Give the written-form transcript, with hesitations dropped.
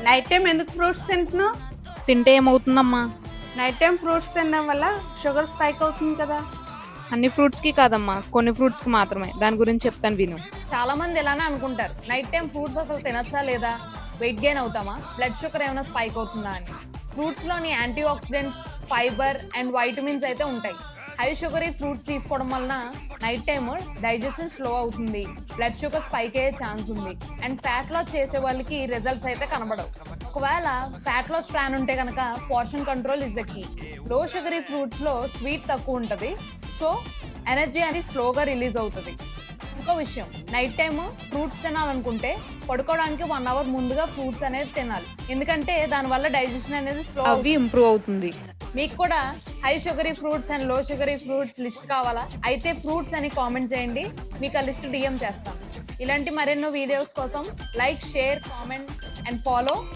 Night time ఎందుకు fruits తింటున్నావు? తింటే ఏమవుతుందమ్మా? నైట్ టైం ఫ్రూట్స్ తినడం వల్ల షుగర్ స్పైక్ అవుతుంది కదా. అన్ని ఫ్రూట్స్కి కాదమ్మా, కొన్ని ఫ్రూట్స్కి మాత్రమే. దాని గురించి చెప్తాను విను. చాలా మంది ఇలానే అనుకుంటారు, నైట్ టైం ఫ్రూట్స్ అసలు తినచ్చా లేదా, వెయిట్ గెయిన్ అవుతామా, బ్లడ్ షుగర్ ఏమైనా స్పైక్ అవుతుందా అని. ఫ్రూట్స్లోని antioxidants, fibre and vitamins అయితే ఉంటాయి. హై షుగరీ ఫ్రూట్స్ తీసుకోవడం వలన నైట్ టైమ్ డైజెషన్ స్లో అవుతుంది, బ్లడ్ షుగర్ స్పైక్ అయ్యే ఛాన్స్ ఉంది, అండ్ ఫ్యాట్ లాస్ చేసే వాళ్ళకి రిజల్ట్స్ అయితే కనబడవు. ఒకవేళ ఫ్యాట్ లాస్ ప్లాన్ ఉంటే కనుక portion control is the key. Low sugary ఫ్రూట్స్లో స్వీట్ తక్కువ ఉంటుంది, సో ఎనర్జీ అనేది స్లోగా రిలీజ్ అవుతుంది. ఇంకో విషయం, నైట్ టైమ్ ఫ్రూట్స్ తినాలనుకుంటే పడుకోవడానికి 1 అవర్ ముందుగా ఫ్రూట్స్ అనేది తినాలి, ఎందుకంటే దానివల్ల డైజెషన్ అనేది స్లో అవి ఇంప్రూవ్ అవుతుంది. మీకు కూడా హై షుగరీ ఫ్రూట్స్ అండ్ లో షుగరీ ఫ్రూట్స్ లిస్ట్ కావాలా? అయితే ఫ్రూట్స్ అని కామెంట్ చేయండి, మీకు ఆ లిస్ట్ డిఎం చేస్తాను. ఇలాంటి మరెన్నో వీడియోస్ కోసం like, share, comment and follow